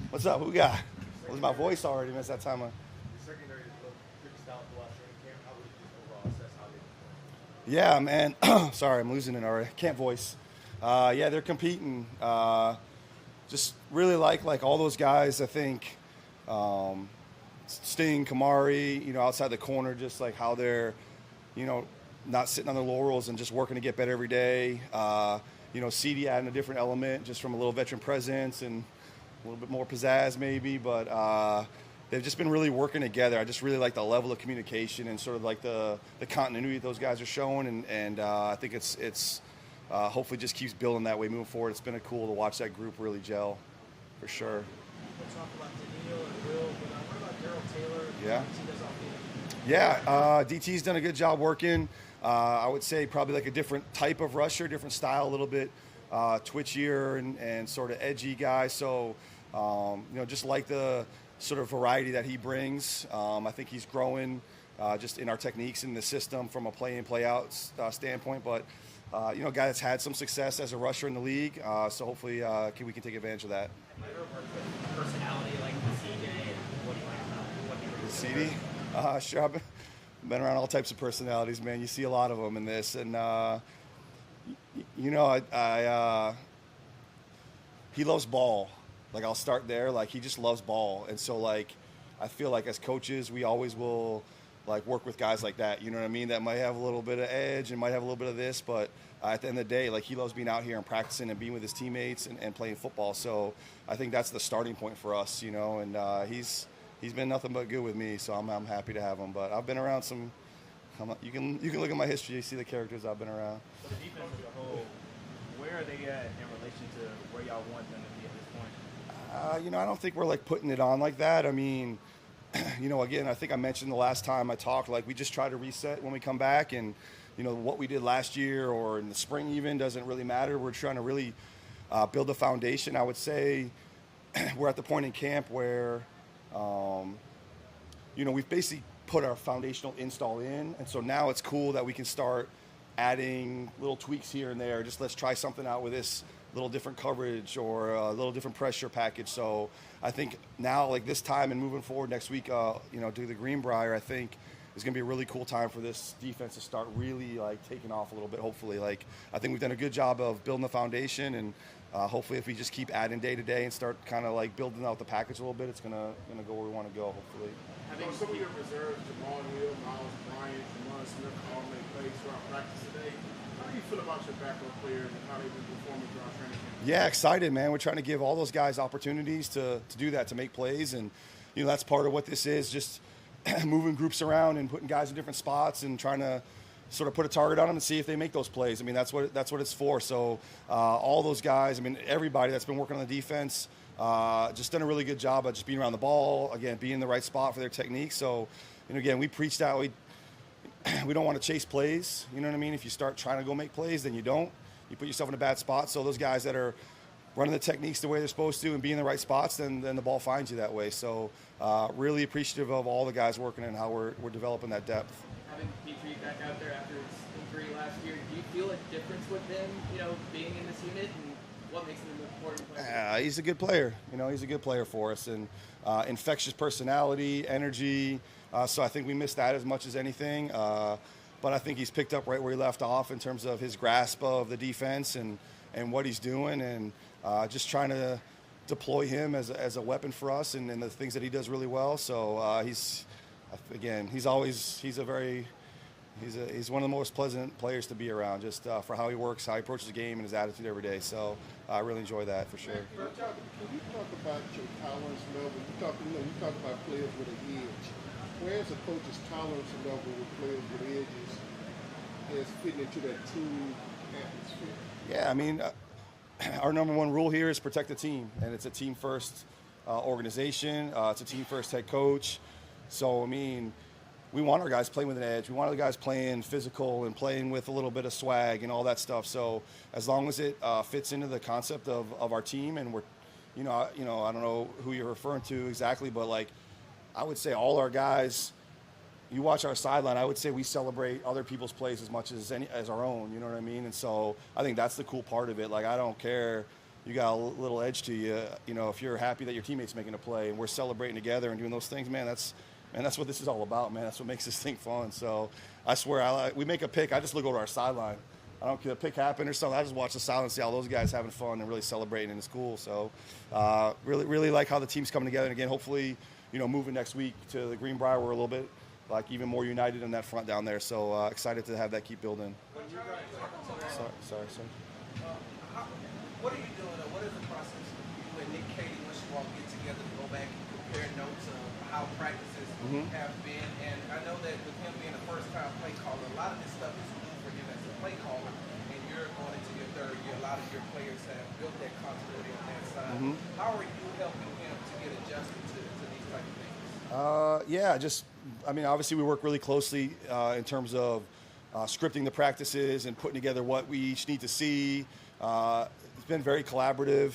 What's up? Who we got? Was my voice already missed that time? Secondary looked pretty stout the last training camp. How would you just overall assess how they Yeah, man. Sorry, I'm losing it already. Can't voice. Yeah, they're competing. Just really like all those guys. I think Sting, Kamari, outside the corner, just like how they're, not sitting on their laurels and just working to get better every day. CD adding a different element just from a little veteran presence and a little bit more pizzazz maybe, but they've just been really working together. I just really like the level of communication and sort of like the continuity those guys are showing, and I think it's hopefully just keeps building that way moving forward. It's been cool to watch that group really gel, for sure. We'll talk about Daniil and Will, but what about Daryl Taylor? Yeah. He does off the Yeah, DT's done a good job working. I would say probably like a different type of rusher, different style, a little bit twitchier and sort of edgy guy. So, just like the sort of variety that he brings. I think he's growing just in our techniques in the system from a play in, play out standpoint. But, a guy that's had some success as a rusher in the league. So hopefully we can take advantage of that. Have you ever worked with personality like the CJ, and what do you like about what he brings? CD? Sure. I've been around all types of personalities, man. You see a lot of them in this. And, he loves ball. Like, I'll start there. Like, he just loves ball. And so, like, I feel like as coaches, we always will, like, work with guys like that. You know what I mean? That might have a little bit of edge and might have a little bit of this. But at the end of the day, like, he loves being out here and practicing and being with his teammates and playing football. So I think that's the starting point for us, And he's been nothing but good with me. So I'm happy to have him. But I've been around some – you can look at my history. You see the characters I've been around. For the defense as a whole, where are they at in relation to where y'all want them to be at this point? I don't think we're like putting it on like that. I mean, again, I think I mentioned the last time I talked, like we just try to reset when we come back, and what we did last year or in the spring even doesn't really matter. We're trying to really build a foundation. I would say we're at the point in camp where, we've basically put our foundational install in, and so now it's cool that we can start adding little tweaks here and there. Just let's try something out with this little different coverage or a little different pressure package. So I think now, like this time and moving forward next week, do the Greenbrier, I think is going to be a really cool time for this defense to start really like taking off a little bit. Hopefully, like I think we've done a good job of building the foundation, and hopefully if we just keep adding day to day and start kind of like building out the package a little bit, it's gonna go where we want to go. Hopefully. some of your reserves, Jamal Hill, Miles Bryant, Jamon Smith, all made plays throughout practice today. How do you feel about your backup players and how they've been performing throughout training camp? Yeah, excited, man. We're trying to give all those guys opportunities to do that, to make plays. And, that's part of what this is, just moving groups around and putting guys in different spots and trying to sort of put a target on them and see if they make those plays. I mean, that's what it's for. So all those guys, everybody that's been working on the defense, just done a really good job of just being around the ball, again, being in the right spot for their technique. So, again, we preached out. We don't want to chase plays. You know what I mean? If you start trying to go make plays, then you don't. You put yourself in a bad spot. So those guys that are running the techniques the way they're supposed to and be in the right spots, then the ball finds you that way. So really appreciative of all the guys working and how we're developing that depth. Having Petrie back out there after his injury last year, do you feel a difference with him, being in this unit, and what makes him an important player? He's a good player. He's a good player for us, and infectious personality, energy. So I think we missed that as much as anything. But I think he's picked up right where he left off in terms of his grasp of the defense and what he's doing, and just trying to deploy him as a weapon for us and the things that he does really well. So he's one of the most pleasant players to be around, just for how he works, how he approaches the game, and his attitude every day. So I really enjoy that for sure. Can you talk about your tolerance level? You talk about players with an edge. Where's a coach's tolerance level with players with edges is fitting into that team atmosphere? Yeah, our number one rule here is protect the team, and it's a team-first organization. It's a team-first head coach. So, we want our guys playing with an edge. We want our guys playing physical and playing with a little bit of swag and all that stuff. So as long as it fits into the concept of our team, and we're, I don't know who you're referring to exactly, but like I would say all our guys, you watch our sideline, I would say we celebrate other people's plays as much as our own. You know what I mean? And so I think that's the cool part of it. Like I don't care you got a little edge to you. You know, if you're happy that your teammate's making a play and we're celebrating together and doing those things, man, that's what this is all about, man. That's what makes this thing fun. So I swear, we make a pick, I just look over our sideline. I don't care if a pick happened or something. I just watch the sideline and see all those guys having fun and really celebrating, and it's cool. So really like how the team's coming together. And again, hopefully, you know, moving next week to the Greenbrier, we're a little bit like even more united in that front down there. So excited to have that keep building. Sorry. What are you doing, or what is the process of you and Nick Cady once you all get together to go back and compare notes of how practices have been? And I know that with him being a first-time play caller, a lot of this stuff is new for him as a play caller, and you're going into your third year. A lot of your players have built that continuity on that side. How are you helping him to get adjusted to these type of things? Obviously we work really closely in terms of scripting the practices and putting together what we each need to see. It's been very collaborative.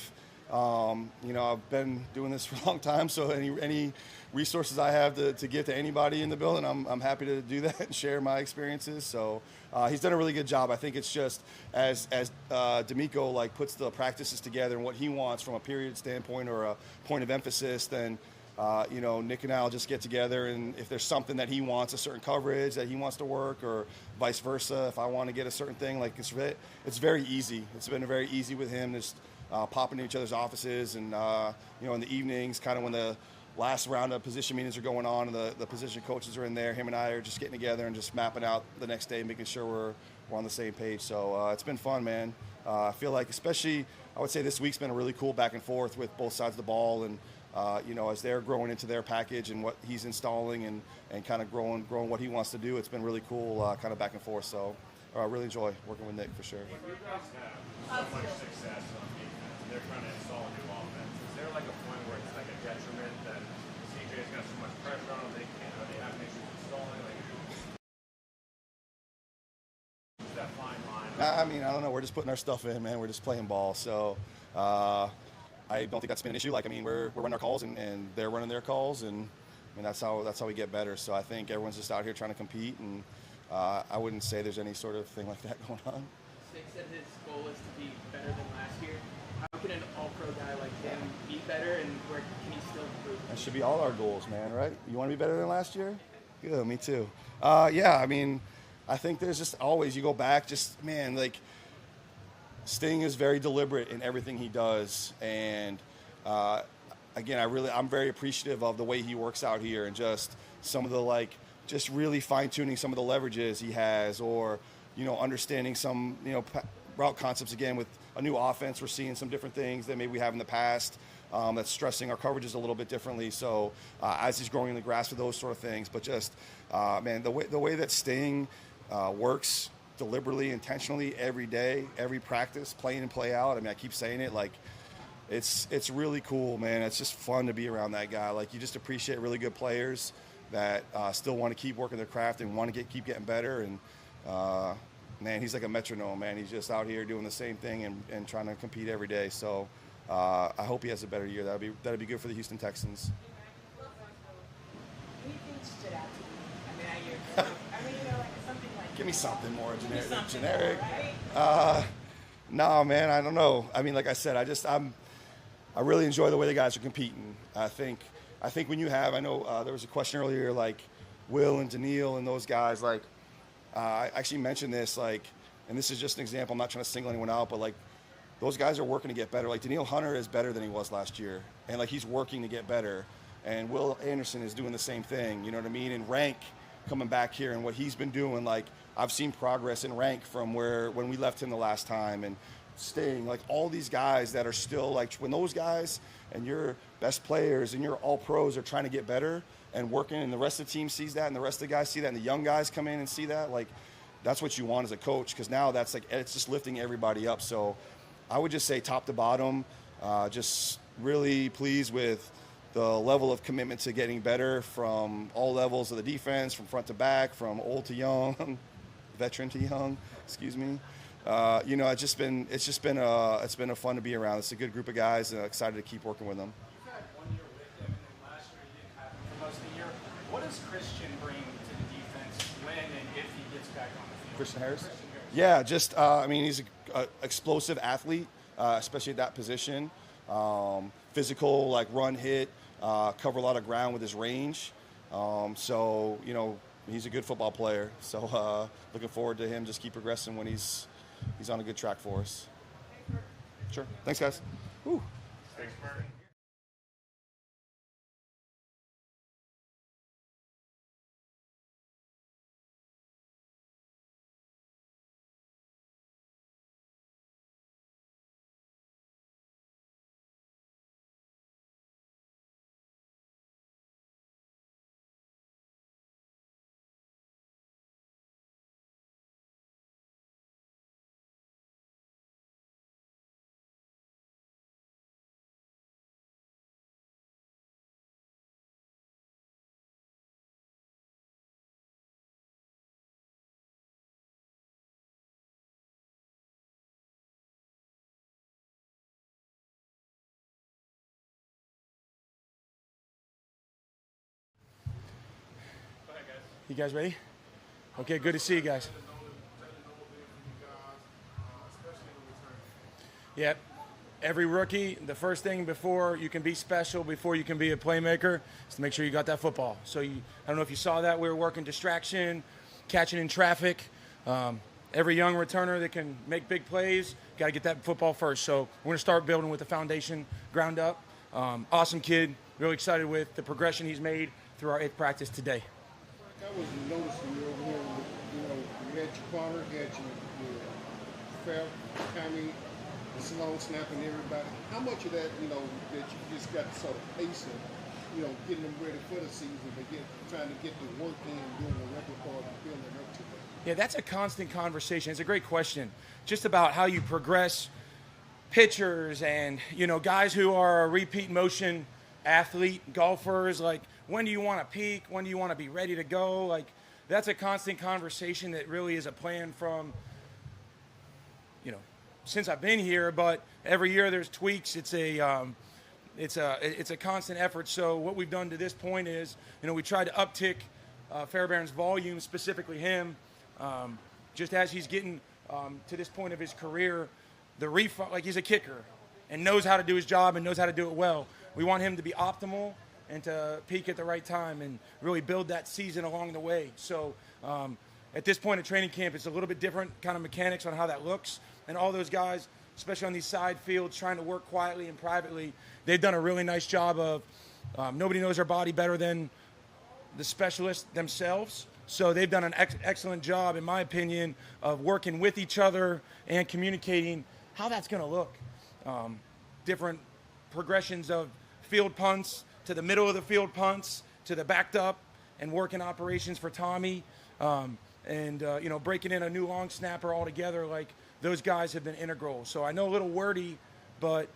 You know, I've been doing this for a long time, so any resources I have to give to anybody in the building, I'm happy to do that and share my experiences. So he's done a really good job. I think it's just as D'Amico like puts the practices together and what he wants from a period standpoint or a point of emphasis, then you know, Nick and I will just get together, and if there's something that he wants, a certain coverage that he wants to work, or vice versa, if I want to get a certain thing, like it's very easy. It's been very easy with him, just popping to each other's offices, and you know, in the evenings, kind of when the last round of position meetings are going on and the position coaches are in there, him and I are just getting together and just mapping out the next day, making sure we're on the same page. So it's been fun, man. I feel like, especially, I would say this week's been a really cool back and forth with both sides of the ball, and you know, as they're growing into their package and what he's installing and kind of growing what he wants to do, it's been really cool kind of back and forth. So I really enjoy working with Nick for sure. When you guys have so much success on defense and they're trying to install a new offense, is there like a point where it's like a detriment that CJ's got so much pressure on them, they have issues installing? Like, is that fine line? I mean, I don't know. We're just putting our stuff in, man. We're just playing ball. So I don't think that's been an issue. Like, I mean, we're running our calls and they're running their calls, and I mean that's how we get better. So I think everyone's just out here trying to compete, and I wouldn't say there's any sort of thing like that going on. Six said his goal is to be better than last year. How can an all-pro guy like him be better, and where can he still improve? That should be all our goals, man, right? You want to be better than last year? Good, me too. Yeah, I mean, I think there's just always, you go back, just, man, like, Sting is very deliberate in everything he does, and again, I'm very appreciative of the way he works out here, and just some of the, just really fine-tuning some of the leverages he has, or, you know, understanding some, you know, route concepts. Again, with a new offense, we're seeing some different things that maybe we have in the past, that's stressing our coverages a little bit differently. So as he's growing in the grasp of those sort of things, but just, man, the way that Sting works deliberately, intentionally, every day, every practice, play in and play out. I mean, I keep saying it, like, it's really cool, man. It's just fun to be around that guy. Like, you just appreciate really good players that still want to keep working their craft and want to keep getting better. And man, he's like a metronome, man. He's just out here doing the same thing and trying to compete every day. So I hope he has a better year. That'd be good for the Houston Texans. Anything stood out to you? Something like. Give me something more generic. Something more, right? No, man, I don't know. I mean, like I said, I really enjoy the way the guys are competing. I think when you have, I know there was a question earlier, like Will and Daniil and those guys, like I actually mentioned this, like, and this is just an example. I'm not trying to single anyone out, but like those guys are working to get better. Like Daniil Hunter is better than he was last year, and like he's working to get better. And Will Anderson is doing the same thing. You know what I mean? And Rank coming back here and what he's been doing, like I've seen progress in Rank from when we left him the last time, and Sting, like all these guys that are still, like, when those guys and your best players and your all pros are trying to get better and working, and the rest of the team sees that, and the rest of the guys see that, and the young guys come in and see that, like that's what you want as a coach, because now that's like, it's just lifting everybody up. So I would just say top to bottom, just really pleased with the level of commitment to getting better from all levels of the defense, from front to back, from old to young, veteran to young, excuse me. You know, it's been a fun to be around. It's a good group of guys, and I'm excited to keep working with them. You've had 1 year with them, and then last year you didn't have him for most of the year. What does Christian bring to the defense when and if he gets back on the field? Christian Harris? Yeah, just I mean, he's an explosive athlete. especially at that position. Physical, like run, hit, cover a lot of ground with his range. So, you know, he's a good football player. So looking forward to him just keep progressing when he's on a good track for us. Sure. Thanks, guys. Woo. Thanks, Bert. You guys ready? Okay, good to see you guys. Yep. Every rookie, the first thing before you can be special, before you can be a playmaker, is to make sure you got that football. So I don't know if you saw that. We were working distraction, catching in traffic. Every young returner that can make big plays, got to get that football first. So we're going to start building with the foundation ground up. Awesome kid. Really excited with the progression he's made through our 8th practice today. I was noticing you over here, you know, you had your corner, you had your fair, Tommy, the slow snap and everybody. How much of that, you know, that you just got to sort of pace them, you know, getting them ready for the season, but trying to get the work in, doing the repertoire and building up to that? Yeah, that's a constant conversation. It's a great question. Just about how you progress pitchers and, you know, guys who are a repeat motion athlete, golfers, like, when do you want to peak? When do you want to be ready to go? Like, that's a constant conversation that really is a plan from, you know, since I've been here. But every year there's tweaks. It's a constant effort. So what we've done to this point is, you know, we tried to uptick Fairbairn's volume, specifically him, just as he's getting to this point of his career. Like, he's a kicker and knows how to do his job and knows how to do it well. We want him to be optimal and to peak at the right time and really build that season along the way. So at this point in training camp, it's a little bit different kind of mechanics on how that looks. And all those guys, especially on these side fields, trying to work quietly and privately, they've done a really nice job of nobody knows their body better than the specialists themselves. So they've done an excellent job, in my opinion, of working with each other and communicating how that's going to look. Different progressions of field punts, to the middle of the field punts, to the backed up and working operations for Tommy, you know, breaking in a new long snapper altogether. Like, those guys have been integral. So I know a little wordy, but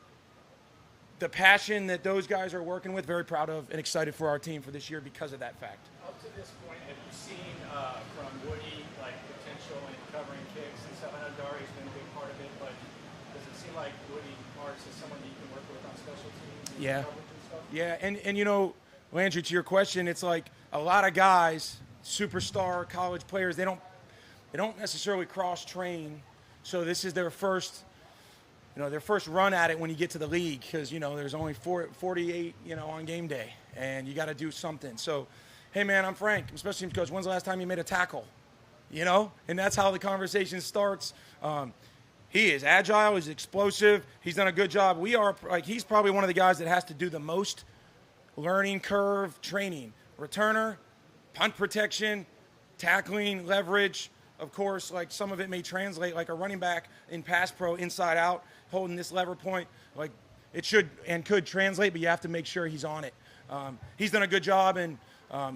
the passion that those guys are working with, very proud of and excited for our team for this year because of that fact. Up to this point, have you seen from Woody, like, potential in covering kicks and stuff? I know Dari's been a big part of it, but does it seem like Woody Marks is someone that you can work with on special teams? Yeah. Yeah, and you know, Landry, to your question, it's like a lot of guys, superstar college players, they don't necessarily cross-train. So this is their first run at it when you get to the league, because, you know, there's only 48, you know, on game day, and you got to do something. So, hey, man, I'm Frank, I'm special teams coach. When's the last time you made a tackle? You know, and that's how the conversation starts. He is agile, he's explosive, he's done a good job. He's probably one of the guys that has to do the most learning curve training. Returner, punt protection, tackling, leverage. Of course, like, some of it may translate like a running back in pass pro, inside out, holding this lever point. Like, it should and could translate, but you have to make sure he's on it. He's done a good job, and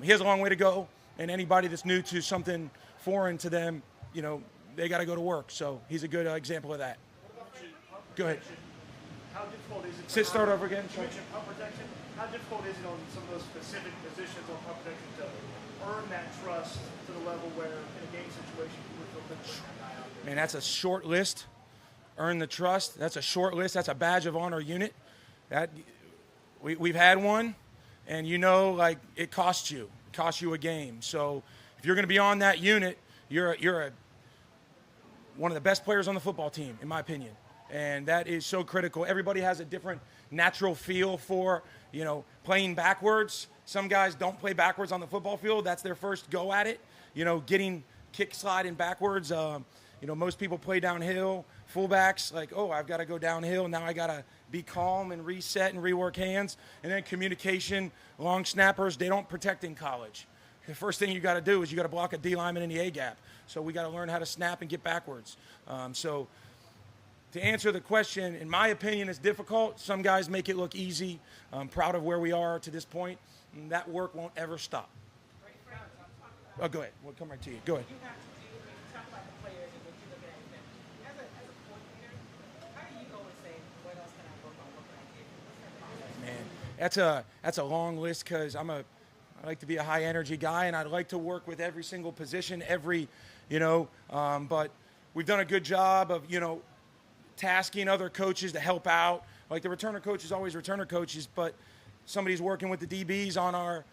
he has a long way to go. And anybody that's new to something foreign to them, you know, they got to go to work. So he's a good example of that. Go ahead. How difficult is it? Start over again. You mentioned pump protection. How difficult is it on some of those specific positions on pump protection to earn that trust to the level where, in a game situation, you would feel good putting that guy out there? Man, that's a short list. Earn the trust. That's a short list. That's a badge of honor unit. We've had one, and, you know, like, it costs you. It costs you a game. So if you're going to be on that unit, you're one of the best players on the football team, in my opinion. And that is so critical. Everybody has a different natural feel for, playing backwards. Some guys don't play backwards on the football field. That's their first go at it. Getting kick sliding backwards. Most people play downhill. Fullbacks, like, oh, I've got to go downhill. Now I got to be calm and reset and rework hands. And then communication, long snappers, they don't protect in college. The first thing you got to do is you got to block a D lineman in the A gap. So we got to learn how to snap and get backwards. So to answer the question, in my opinion, it's difficult. Some guys make it look easy. I'm proud of where we are to this point. And that work won't ever stop. Oh, go ahead. We'll come right to you. Go ahead. You have to talk about the players and what you look at them. As a coordinator, how do you go and say, what else can I work on? What can I get? Man, that's a long list because I like to be a high energy guy, and I'd like to work with every single position, but we've done a good job of, tasking other coaches to help out. Like the returner coaches always returner coaches, but somebody's working with the DBs on our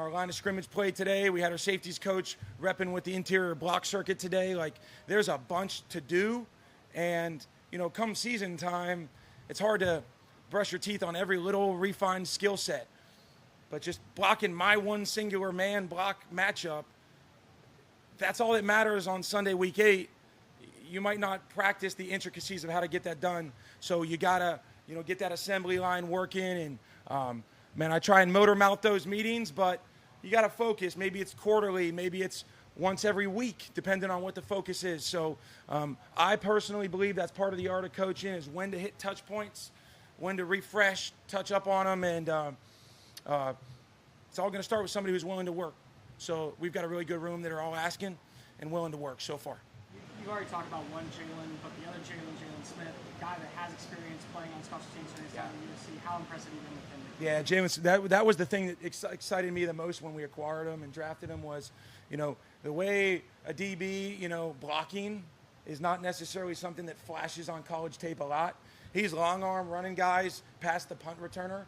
line of scrimmage play today. We had our safeties coach repping with the interior block circuit today. Like there's a bunch to do, and come season time, it's hard to brush your teeth on every little refined skill set. But just blocking my one singular man block matchup, that's all that matters on Sunday, week 8. You might not practice the intricacies of how to get that done. So you got to, get that assembly line working. And, I try and motor mouth those meetings, but you got to focus. Maybe it's quarterly. Maybe it's once every week, depending on what the focus is. So I personally believe that's part of the art of coaching is when to hit touch points, when to refresh, touch up on them, and it's all going to start with somebody who's willing to work. So we've got a really good room that are all asking and willing to work so far. You've already talked about one Jalen, but the other Jalen Smith, the guy that has experience playing on special teams for his time in USC, how impressive have you been with him? Yeah, Jalen, that was the thing that excited me the most when we acquired him and drafted him was, the way a DB, blocking is not necessarily something that flashes on college tape a lot. He's long arm running guys past the punt returner,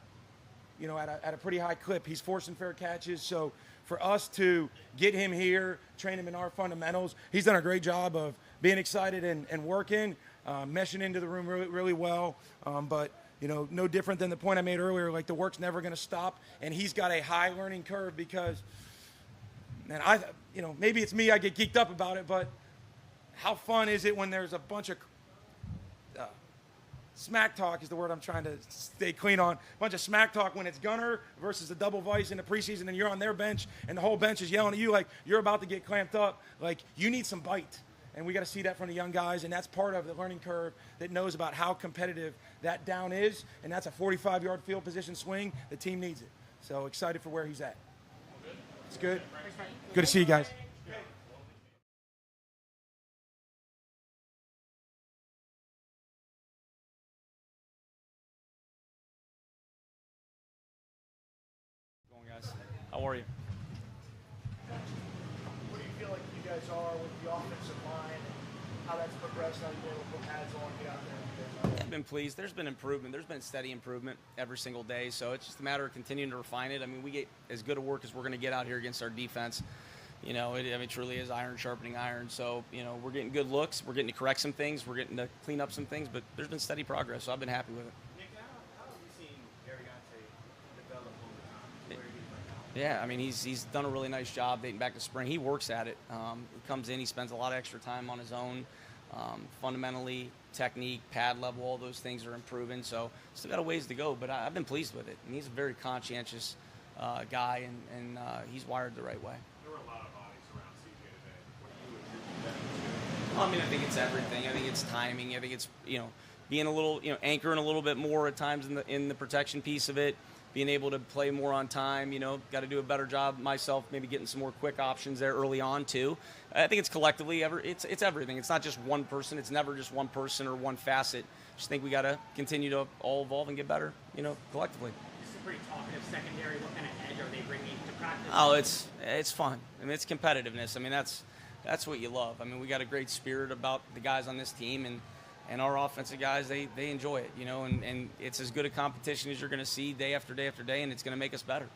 at a pretty high clip. He's forcing fair catches. So for us to get him here, train him in our fundamentals, he's done a great job of being excited and working, meshing into the room really, really well. But, no different than the point I made earlier, like the work's never going to stop. And he's got a high learning curve because, man, maybe it's me, I get geeked up about it, but how fun is it when there's a bunch of smack talk is the word I'm trying to stay clean on. A bunch of smack talk when it's Gunner versus the double vice in the preseason and you're on their bench and the whole bench is yelling at you like you're about to get clamped up. Like you need some bite. And we got to see that from the young guys, and that's part of the learning curve that knows about how competitive that down is, and that's a 45-yard field position swing. The team needs it. So excited for where he's at. It's good. Good to see you guys. How are you? What do you feel like you guys are with the offensive line and how that's progressed? How you've been able to put pads on, get out there? I've been pleased. There's been improvement. There's been steady improvement every single day. So it's just a matter of continuing to refine it. I mean, we get as good a work as we're going to get out here against our defense. It truly is iron sharpening iron. So, we're getting good looks. We're getting to correct some things. We're getting to clean up some things. But there's been steady progress. So I've been happy with it. How have you seen Ariante develop over time? Where he is right now? Yeah, I mean, he's done a really nice job dating back to spring. He works at it. He comes in, he spends a lot of extra time on his own. Fundamentally, technique, pad level, all those things are improving. So still got a ways to go, but I've been pleased with it. And he's a very conscientious guy, and he's wired the right way. There were a lot of bodies around CJ today. What do you attribute that to? Well, I mean, I think it's everything. I think it's timing. I think it's, being a little, anchoring a little bit more at times in the protection piece of it. Being able to play more on time, got to do a better job myself, maybe getting some more quick options there early on too. I think it's collectively, it's everything. It's not just one person. It's never just one person or one facet. Just think we got to continue to all evolve and get better, collectively. This is a pretty talkative secondary. What kind of edge are they bringing to practice? Oh, it's fun. I mean, it's competitiveness. I mean, that's what you love. I mean, we got a great spirit about the guys on this team, and our offensive guys, they enjoy it, and it's as good a competition as you're going to see day after day after day, and it's going to make us better.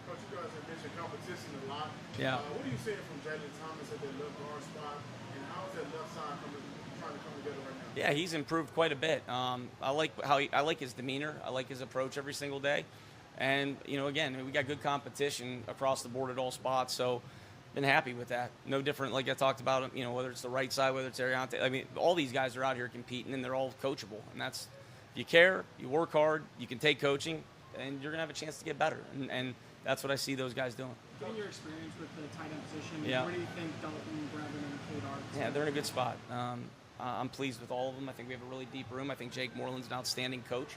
Coach, you guys have mentioned competition a lot. Yeah. What are you seeing from Jalen Thomas at the left guard spot, and how is that left side coming trying to come together right now? Yeah, he's improved quite a bit. I like his demeanor. I like his approach every single day. And, again, we got good competition across the board at all spots, so been happy with that. No different, like I talked about, whether it's the right side, whether it's Ariante. I mean, all these guys are out here competing, and they're all coachable. And that's, if you care, you work hard, you can take coaching, and you're going to have a chance to get better. And that's what I see those guys doing. Given your experience with the tight end position, Yeah. where do you think Dalton, Brevin, and Cade are? Yeah, they're in a good spot. I'm pleased with all of them. I think we have a really deep room. I think Jake Moreland's an outstanding coach,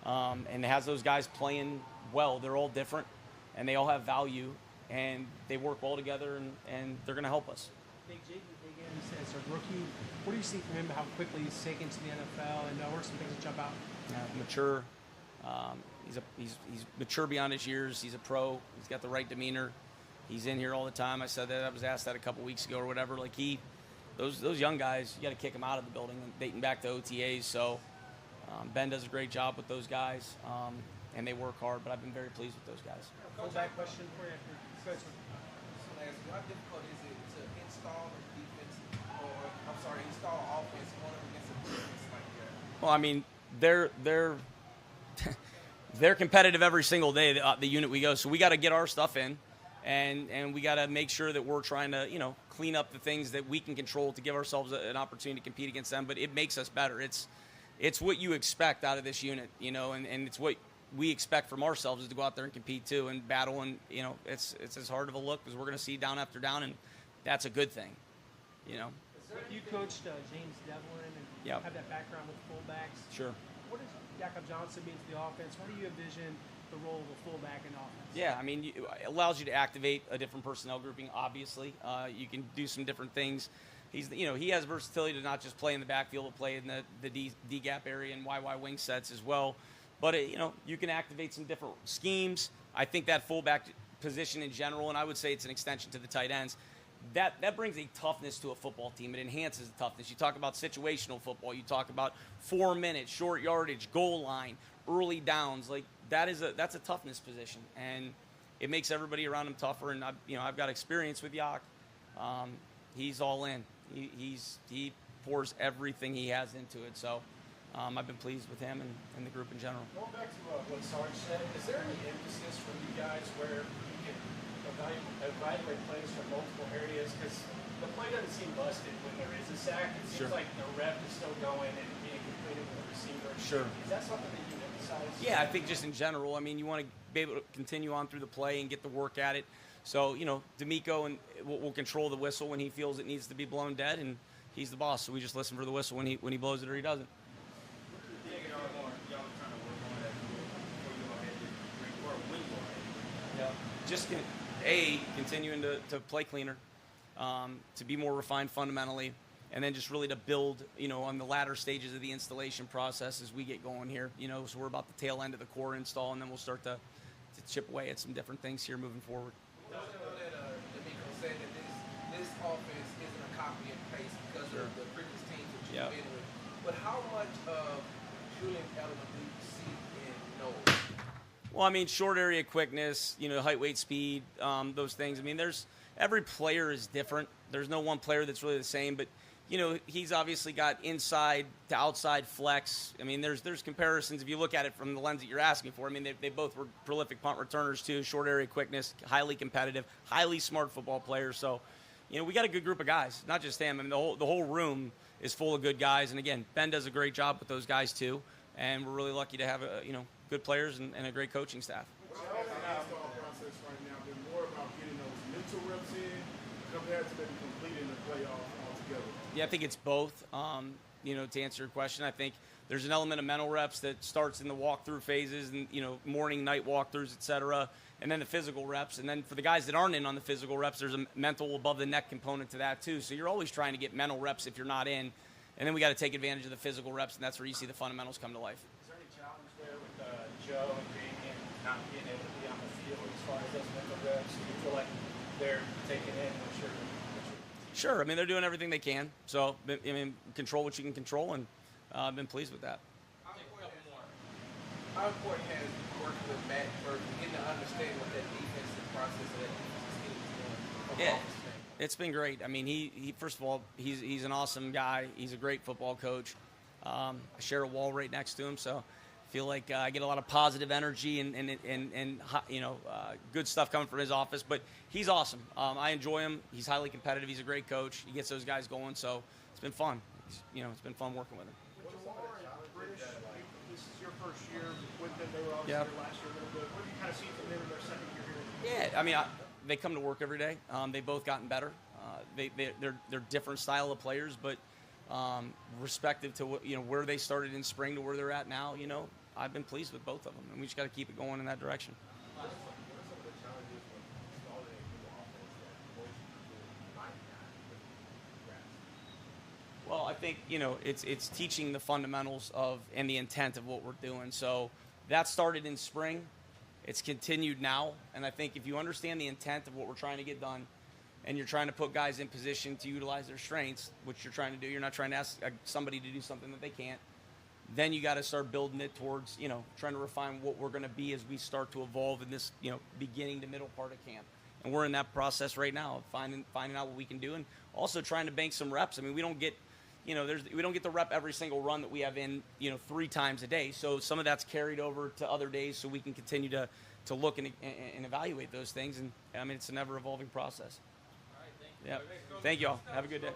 and has those guys playing well. They're all different, and they all have value, and they work well together, and they're going to help us. Big J.D. Higgins as a rookie, what do you see from him? How quickly he's taken to the NFL, and what are some things that jump out? Mature. He's mature beyond his years. He's a pro. He's got the right demeanor. He's in here all the time. I said that. I was asked that a couple weeks ago or whatever. Like those young guys, you got to kick them out of the building, dating back to OTAs. So Ben does a great job with those guys, and they work hard. But I've been very pleased with those guys. Fullback question for you. Go ahead, sir. How difficult is it to install defense, install offense going up against a defense like that? Well, I mean, they're competitive every single day. The unit we go, so we got to get our stuff in, and we got to make sure that we're trying to clean up the things that we can control to give ourselves an opportunity to compete against them. But it makes us better. It's what you expect out of this unit, and it's what we expect from ourselves is to go out there and compete too and battle. And it's as hard of a look as we're going to see down after down, and that's a good thing. You coached James Devlin and have that background with fullbacks. Sure. What does Jakob Johnson mean to the offense? What do you envision the role of a fullback in offense? Yeah, I mean, it allows you to activate a different personnel grouping. Obviously, you can do some different things. He has versatility to not just play in the backfield, but play in the D gap area and YY wing sets as well. But you can activate some different schemes. I think that fullback position in general, and I would say it's an extension to the tight ends. That brings a toughness to a football team. It enhances the toughness. You talk about situational football. You talk about 4 minutes, short yardage, goal line, early downs. Like that's a toughness position, and it makes everybody around him tougher. And I've got experience with Yak. He's all in. He pours everything he has into it. So I've been pleased with him and the group in general. Going back to what Sarge said, is there any emphasis from you guys where you can evaluate plays from multiple areas? Because the play doesn't seem busted when there is a sack. It seems like the rep is still going and being completed with the receiver. Sure. Is that something that you emphasize? Yeah, I think just in general. I mean, you want to be able to continue on through the play and get the work at it. So, D'Amico will control the whistle when he feels it needs to be blown dead, and he's the boss. So we just listen for the whistle when he blows it or he doesn't. Just continuing to play cleaner, to be more refined fundamentally, and then just really to build, on the latter stages of the installation process as we get going here. So we're about the tail end of the core install, and then we'll start to chip away at some different things here moving forward. I know that D'Amico said that this offense isn't a copy and paste because of the previous teams that you've been with. But how much of Julian element do you see in Noah? Well, I mean, short area quickness, height, weight, speed, those things. I mean, every player is different. There's no one player that's really the same, but he's obviously got inside to outside flex. I mean, there's comparisons if you look at it from the lens that you're asking for. I mean, they both were prolific punt returners too, short area quickness, highly competitive, highly smart football players. So, we got a good group of guys, not just him. I mean, the whole room is full of good guys. And again, Ben does a great job with those guys too. And we're really lucky to have good players and a great coaching staff. How has the install process right now been more about getting those mental reps in compared to maybe completing the playoff altogether? Yeah, I think it's both. To answer your question, I think there's an element of mental reps that starts in the walkthrough phases and, morning, night walkthroughs, et cetera, and then the physical reps. And then for the guys that aren't in on the physical reps, there's a mental above the neck component to that too. So you're always trying to get mental reps if you're not in. And then we got to take advantage of the physical reps, and that's where you see the fundamentals come to life. Is there any challenge there with Joe and Damien not being able to be on the field as far as those mental reps? Do you feel like they're taking in what you're Sure. I mean, they're doing everything they can. So, control what you can control, and I've been pleased with that. How important has working with Matt Burton, getting to understand what that defensive process of that defensive scheme is doing from an offensive standpoint? It's been great. I mean, he first of all, he's an awesome guy. He's a great football coach. I share a wall right next to him, so I feel like I get a lot of positive energy and good stuff coming from his office. But he's awesome. I enjoy him. He's highly competitive. He's a great coach. He gets those guys going, so it's been fun. It's been fun working with him. British, this is your first year with them. They were obviously Yeah. here last year a little bit. What do you kind of see from them in their second year here? Yeah, I mean, they come to work every day. They both gotten better. They're different style of players, but respective to where they started in spring to where they're at now, I've been pleased with both of them, and we just got to keep it going in that direction. Well, I think it's teaching the fundamentals of and the intent of what we're doing. So that started in spring. It's continued now, and I think if you understand the intent of what we're trying to get done, and you're trying to put guys in position to utilize their strengths, which you're trying to do, you're not trying to ask somebody to do something that they can't, then you got to start building it towards, trying to refine what we're going to be as we start to evolve in this, beginning to middle part of camp. And we're in that process right now, finding out what we can do, and also trying to bank some reps. I mean, we don't get we don't get the rep every single run that we have in, 3 times a day. So some of that's carried over to other days, so we can continue to look and evaluate those things. And I mean, it's an ever evolving process. All right, thank you. Yeah. Thank you all. Have a good day.